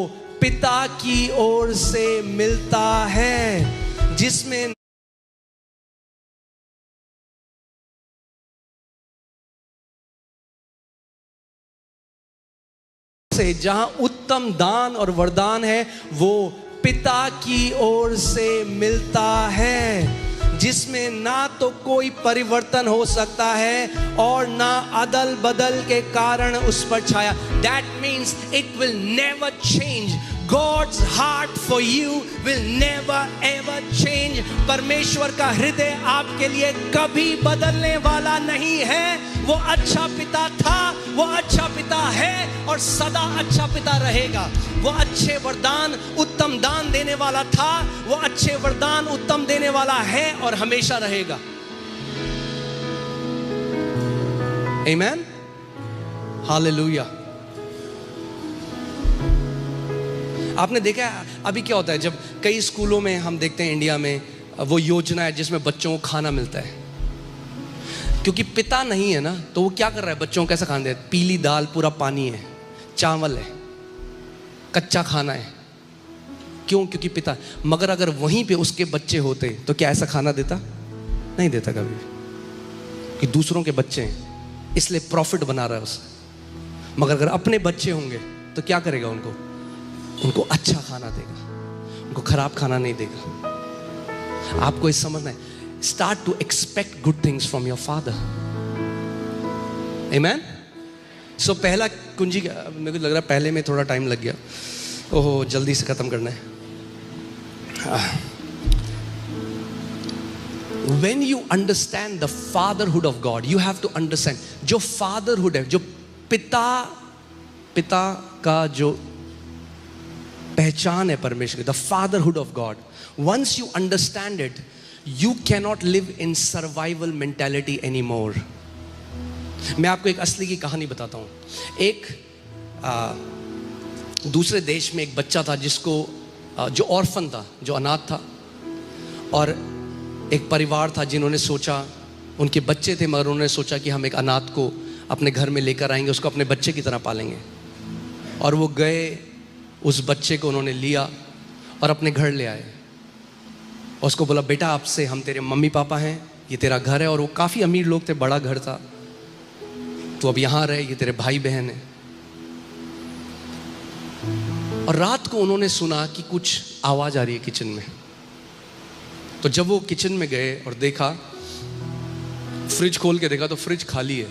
पिता की ओर से मिलता है, जिसमें जहां उत्तम दान और वरदान है, वो पिता की ओर से मिलता है, जिसमें ना तो कोई परिवर्तन हो सकता है और ना अदल बदल के कारण उस पर छाया। That means it will never change. God's heart for you will never ever change. परमेश्वर का हृदय आपके लिए कभी बदलने वाला नहीं है। वो अच्छा पिता था, वो अच्छा पिता है और सदा अच्छा पिता रहेगा। वो अच्छे वरदान, उत्तम दान देने वाला था, वो अच्छे वरदान, उत्तम देने वाला है और हमेशा रहेगा। आमीन। हालेलुया। आपने देखा है अभी क्या होता है, जब कई स्कूलों में हम देखते हैं इंडिया में, वो योजना है जिसमें बच्चों को खाना मिलता है। क्योंकि पिता नहीं है ना, तो वो क्या कर रहा है, बच्चों को कैसा खाना दे? पीली दाल, पूरा पानी है, चावल है, कच्चा खाना है। क्यों? क्योंकि पिता। मगर अगर वहीं पे उसके बच्चे होते तो क्या ऐसा खाना देता? नहीं देता कभी, कि दूसरों के बच्चे हैं इसलिए प्रॉफिट बना रहा है उससे। मगर अगर अपने बच्चे होंगे तो क्या करेगा? उनको अच्छा खाना देगा, उनको खराब खाना नहीं देगा। आपको इस समझना है, start to expect good things from your father. Amen? So पहला कुंजी, मेरे को लग रहा है पहले में थोड़ा टाइम लग गया। ओहो, जल्दी से खत्म करना है। When you understand the fatherhood of God, you have to understand जो fatherhood है, जो पिता का जो पहचान है परमेश्वर की, the fatherhood of God. Once you understand it, you cannot live in survival mentality anymore. मैं आपको एक असली की कहानी बताता हूँ। एक दूसरे देश में एक बच्चा था जिसको जो ऑर्फन था, जो अनाथ था, और एक परिवार था जिन्होंने सोचा, उनके बच्चे थे मगर उन्होंने सोचा कि हम एक अनाथ को अपने घर में लेकर आएंगे, उसको अपने बच्चे की तरह पालेंगे। और वो गए, उस बच्चे को उन्होंने लिया और अपने घर ले आए। और उसको बोला, बेटा आपसे हम तेरे मम्मी पापा हैं, ये तेरा घर है। और वो काफ़ी अमीर लोग थे, बड़ा घर था, तो अब यहाँ रहे, ये तेरे भाई बहन है। और रात को उन्होंने सुना कि कुछ आवाज़ आ रही है किचन में। तो जब वो किचन में गए और देखा, फ्रिज खोल के देखा तो फ्रिज खाली है।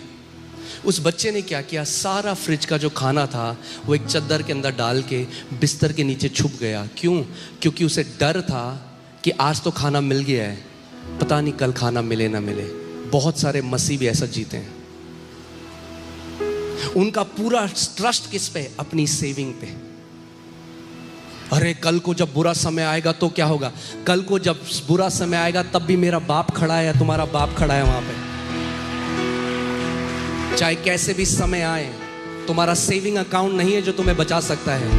उस बच्चे ने क्या किया, सारा फ्रिज का जो खाना था वो एक चद्दर के अंदर डाल के बिस्तर के नीचे छुप गया। क्यों? क्योंकि उसे डर था कि आज तो खाना मिल गया है, पता नहीं कल खाना मिले ना मिले। बहुत सारे मसीह भी ऐसा जीते हैं। उनका पूरा ट्रस्ट किस पे? अपनी सेविंग पे। अरे कल को जब बुरा समय आएगा तो क्या होगा, कल को जब बुरा समय आएगा तब भी मेरा बाप खड़ा है या तुम्हारा बाप खड़ा है वहां पे। चाहे कैसे भी समय आए, तुम्हारा सेविंग अकाउंट नहीं है जो तुम्हें बचा सकता है।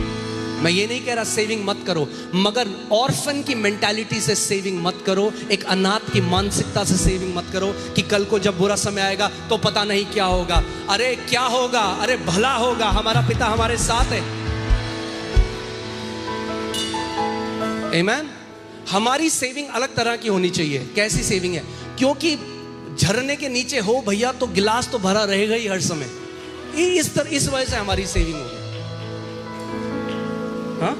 मैं ये नहीं कह रहा सेविंग मत करो, मगर ऑर्फन की मेंटालिटी से सेविंग मत करो, एक अनाथ की मानसिकता से सेविंग मत करो कि कल को जब बुरा समय आएगा तो पता नहीं क्या होगा। अरे क्या होगा? अरे भला होगा, हमारा पिता हमारे साथ है। आमीन। हमारी सेविंग अलग तरह की होनी चाहिए। कैसी सेविंग है? क्योंकि झरने के नीचे हो भैया तो गिलास तो भरा रहेगा ही हर समय। इस वजह से हमारी सेविंग होगी। हाँ,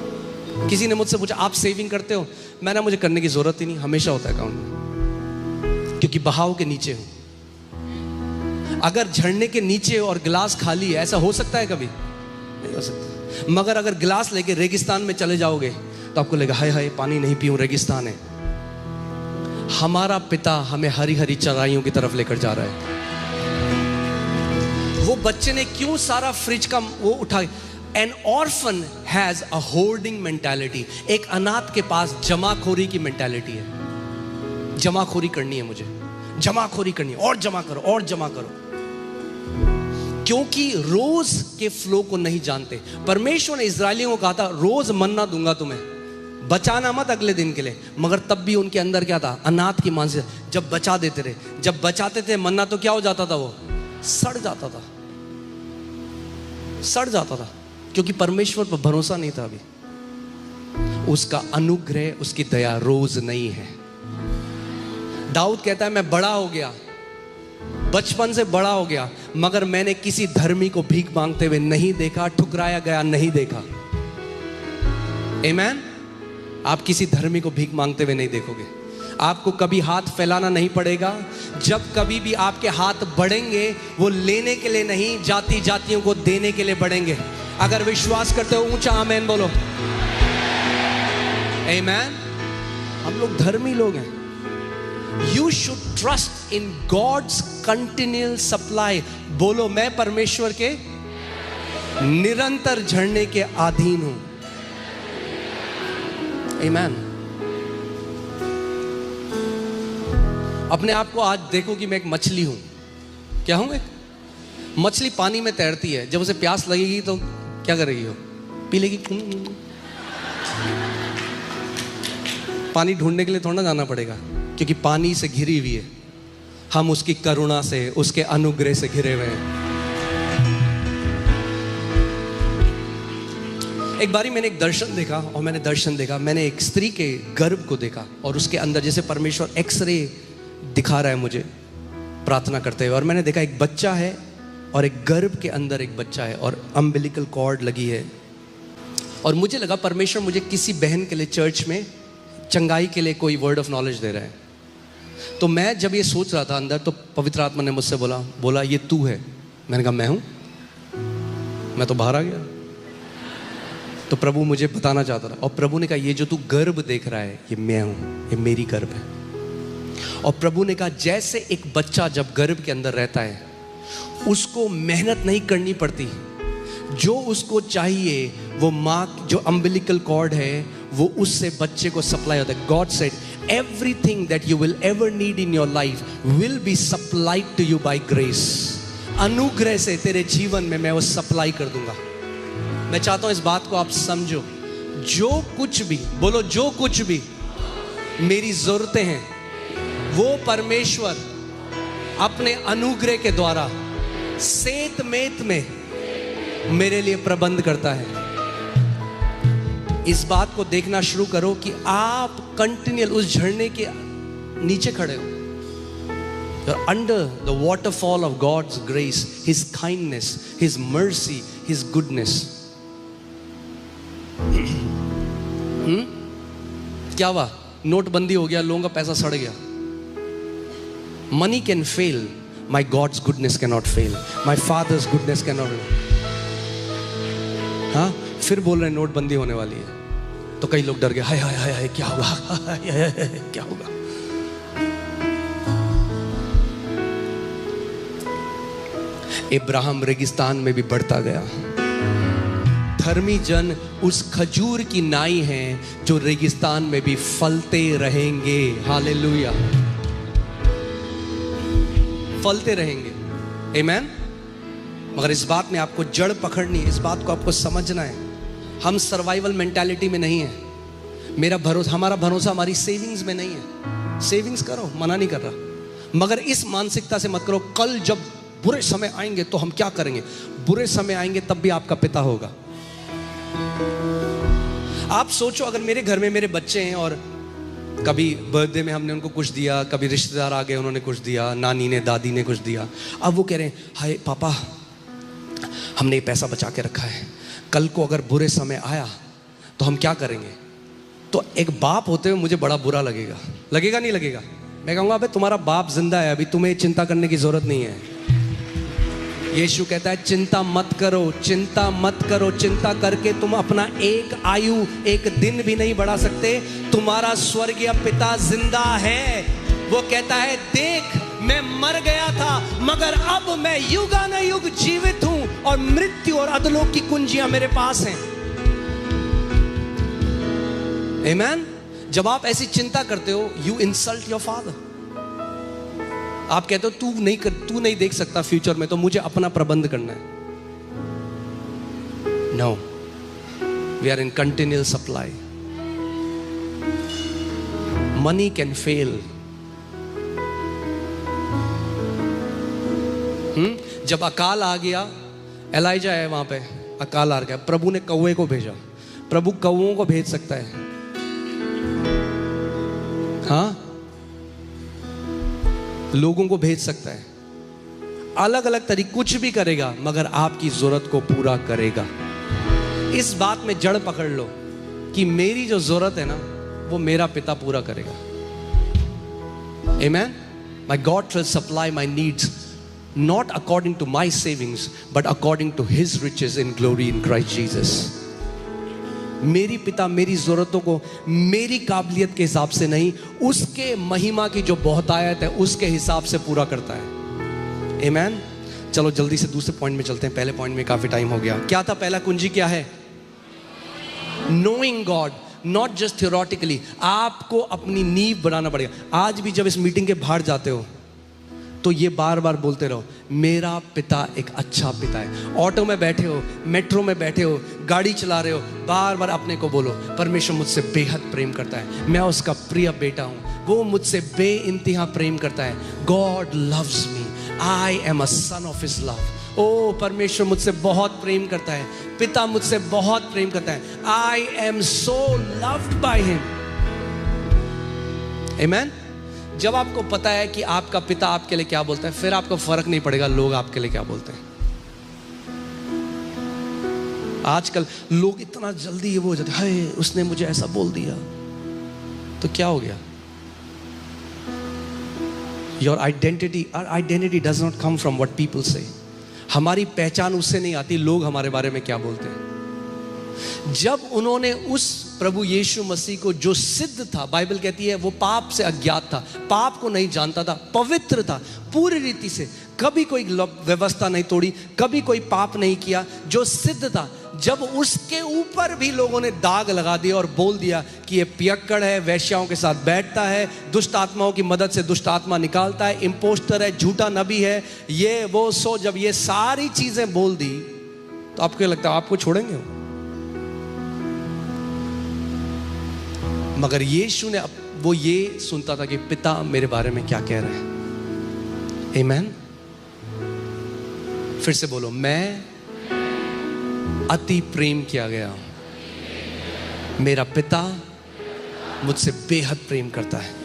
किसी ने मुझसे पूछा आप सेविंग करते हो? मैंने मुझे करने की जरूरत ही नहीं, हमेशा होता है अकाउंट में, क्योंकि बहाव के नीचे हूं। अगर झरने के नीचे और गिलास खाली है, ऐसा हो सकता है? कभी नहीं हो सकता। मगर अगर गिलास लेके रेगिस्तान में चले जाओगे तो आपको लगेगा हाय हाय पानी नहीं पीऊं, रेगिस्तान है। हमारा पिता हमें हरी हरी चराइयों की तरफ लेकर जा रहा है। वो बच्चे ने क्यों सारा फ्रिज का वो उठा? N orphan has a hoarding mentality. एक अनाथ के पास जमाखोरी की मेंटालिटी है। जमाखोरी करनी है मुझे, जमाखोरी करनी है, और जमा करो और जमा करो, क्योंकि रोज के फ्लो को नहीं जानते। परमेश्वर ने इस्राएलियों को कहा था रोज मन्ना दूंगा तुम्हें, बचाना मत अगले दिन के लिए। मगर तब भी उनके अंदर क्या था? अनाथ की मानसिकता। जब बचा देते रहे, जब बचाते थे मन्ना, तो क्या हो जाता था? वो सड़ जाता था, सड़ जाता था, क्योंकि परमेश्वर पर भरोसा नहीं था। अभी उसका अनुग्रह, उसकी दया रोज नहीं है। दाऊद कहता है मैं बड़ा हो गया, बचपन से बड़ा हो गया, मगर मैंने किसी धर्मी को भीख मांगते हुए नहीं देखा, ठुकराया गया नहीं देखा। आमीन। आप किसी धर्मी को भीख मांगते हुए नहीं देखोगे। आपको कभी हाथ फैलाना नहीं पड़ेगा। जब कभी भी आपके हाथ बढ़ेंगे, वो लेने के लिए नहीं, जाति जातियों को देने के लिए बढ़ेंगे। अगर विश्वास करते हो ऊंचा आमीन बोलो। आमीन। हम लोग धर्मी लोग हैं। You should trust in God's continual supply. बोलो मैं परमेश्वर के निरंतर झरने के अधीन हूं। Amen. अपने आप को आज देखो कि मैं एक मछली हूं। क्या हूं? एक मछली पानी में तैरती है। जब उसे प्यास लगेगी तो क्या करेगी? हो पी लेगी। पानी ढूंढने के लिए थोड़ा जाना पड़ेगा, क्योंकि पानी से घिरी हुई है। हम उसकी करुणा से, उसके अनुग्रह से घिरे हुए हैं। एक बारी मैंने एक दर्शन देखा, और मैंने एक स्त्री के गर्भ को देखा, और उसके अंदर जैसे परमेश्वर एक्सरे दिखा रहा है मुझे प्रार्थना करते हुए। और मैंने देखा एक बच्चा है, और एक गर्भ के अंदर एक बच्चा है, और अम्बिलिकल कॉर्ड लगी है। और मुझे लगा परमेश्वर मुझे किसी बहन के लिए चर्च में चंगाई के लिए कोई वर्ड ऑफ नॉलेज दे रहा है। तो मैं जब ये सोच रहा था अंदर, तो पवित्र आत्मा ने मुझसे बोला ये तू है। मैंने कहा मैं हूं। मैं तो बाहर आ गया। तो प्रभु मुझे बताना चाहता था, और प्रभु ने कहा ये जो तू गर्भ देख रहा है ये मैं हूं, ये मेरी गर्भ है। और प्रभु ने कहा जैसे एक बच्चा जब गर्भ के अंदर रहता है, उसको मेहनत नहीं करनी पड़ती, जो उसको चाहिए वो माँ जो अम्बिलिकल कॉर्ड है वो उससे बच्चे को सप्लाई होता है। God said everything that you will ever need in your life will be supplied to you by grace. अनुग्रह से तेरे जीवन में मैं वो सप्लाई कर दूंगा। मैं चाहता हूं इस बात को आप समझो। जो कुछ भी, बोलो जो कुछ भी मेरी जरूरतें हैं, वो परमेश्वर अपने अनुग्रह के द्वारा सेत मेत में मेरे लिए प्रबंध करता है। इस बात को देखना शुरू करो कि आप कंटिन्यूअल उस झरने के नीचे खड़े हो। You're under the waterfall of God's grace, His kindness, His mercy, His goodness. क्या हुआ? नोटबंदी हो गया, लोगों का पैसा सड़ गया। Money can fail, my God's goodness cannot fail, my Father's goodness cannot fail. हाँ, फिर बोल रहे हैं नोटबंदी होने वाली है, तो कई लोग डर गए, हाय हाय हाय हाय क्या होगा, हाय हाय हाय क्या होगा। इब्राहिम रेगिस्तान में भी बढ़ता गया। धर्मी जन उस खजूर की नाई हैं जो रेगिस्तान में भी फलते रहेंगे। हालेलुया, फलते रहेंगे। आमीन। मगर इस बात में आपको जड़ पकड़नी है, इस बात को आपको समझना है। हम सर्वाइवल मेंटालिटी में नहीं है। हमारा भरोसा हमारी सेविंग्स में नहीं है। सेविंग्स करो, मना नहीं कर रहा, मगर इस मानसिकता से मत करो कल जब बुरे समय आएंगे तो हम क्या करेंगे। बुरे समय आएंगे तब भी आपका पिता होगा। आप सोचो, अगर मेरे घर में मेरे बच्चे हैं और कभी बर्थडे में हमने उनको कुछ दिया, कभी रिश्तेदार आ गए उन्होंने कुछ दिया, नानी ने दादी ने कुछ दिया, अब वो कह रहे हैं हाय पापा हमने ये पैसा बचा के रखा है, कल को अगर बुरे समय आया तो हम क्या करेंगे। तो एक बाप होते हुए मुझे बड़ा बुरा लगेगा। लगेगा नहीं लगेगा? मैं कहूँगा अबे तुम्हारा बाप जिंदा है, अभी तुम्हें चिंता करने की जरूरत नहीं है। यीशु कहता है चिंता मत करो, चिंता मत करो। चिंता करके तुम अपना एक आयु एक दिन भी नहीं बढ़ा सकते। तुम्हारा स्वर्गीय पिता जिंदा है। वो कहता है देख मैं मर गया था मगर अब मैं युगानुयुग जीवित हूं और मृत्यु और अधोलोक की कुंजियां मेरे पास हैं। आमीन। जब आप ऐसी चिंता करते हो यू इंसल्ट योर फादर। आप कहते हो तू नहीं देख सकता फ्यूचर में, तो मुझे अपना प्रबंध करना है। No, we are in continual supply. Money can fail. जब अकाल आ गया, एलाइजा है वहां पे, अकाल आ गया, प्रभु ने कौवे को भेजा। प्रभु कौवों को भेज सकता है। हाँ, लोगों को भेज सकता है, अलग अलग तरीके, कुछ भी करेगा मगर आपकी जरूरत को पूरा करेगा। इस बात में जड़ पकड़ लो कि मेरी जो जरूरत है ना वो मेरा पिता पूरा करेगा। आमीन। My God will supply my needs not according to my savings but according to His riches in glory in Christ Jesus. मेरी पिता मेरी जरूरतों को मेरी काबिलियत के हिसाब से नहीं, उसके महिमा की जो बहुतायत है उसके हिसाब से पूरा करता है। आमीन। चलो जल्दी से दूसरे पॉइंट में चलते हैं। पहले पॉइंट में काफी टाइम हो गया। क्या था पहला कुंजी? क्या है? Knowing God, not just theoretically. आपको अपनी नींव बढ़ाना पड़ेगा। आज भी जब इस मीटिंग के बाहर जाते हो तो ये बार बार बोलते रहो मेरा पिता एक अच्छा पिता है। ऑटो में बैठे हो, मेट्रो में बैठे हो, गाड़ी चला रहे हो, बार बार अपने को बोलो परमेश्वर मुझसे बेहद प्रेम करता है, मैं उसका प्रिय बेटा हूँ, वो मुझसे बेइंतहा प्रेम करता है। God loves me, I am a son of his love. ओ परमेश्वर मुझसे बहुत प्रेम करता है, पिता मुझसे बहुत प्रेम करता है। I am so loved by him. आमीन। जब आपको पता है कि आपका पिता आपके लिए क्या बोलता है, फिर आपको फर्क नहीं पड़ेगा लोग आपके लिए क्या बोलते हैं। आजकल लोग इतना जल्दी ये वो हो जाते हैं, हाय उसने मुझे ऐसा बोल दिया, तो क्या हो गया? Your identity does not come from what people से। हमारी पहचान उससे नहीं आती लोग हमारे बारे में क्या बोलते हैं। जब उन्होंने उस प्रभु यीशु मसीह को, जो सिद्ध था, बाइबल कहती है वो पाप से अज्ञात था, पाप को नहीं जानता था, पवित्र था पूरी रीति से, कभी कोई व्यवस्था नहीं तोड़ी, कभी कोई पाप नहीं किया, जो सिद्ध था, जब उसके ऊपर भी लोगों ने दाग लगा दिया और बोल दिया कि ये पियक्कड़ है, वैश्याओं के साथ बैठता है, दुष्ट आत्माओं की मदद से दुष्ट आत्मा निकालता है, इम्पोस्टर है, झूठा नबी है, ये वो सो, जब ये सारी चीजें बोल दी तो आपको लगता है आपको छोड़ेंगे? मगर यीशु ने, वो ये सुनता था कि पिता मेरे बारे में क्या कह रहे हैं। आमीन। फिर से बोलो, मैं अति प्रेम किया गया। मेरा पिता मुझसे बेहद प्रेम करता है।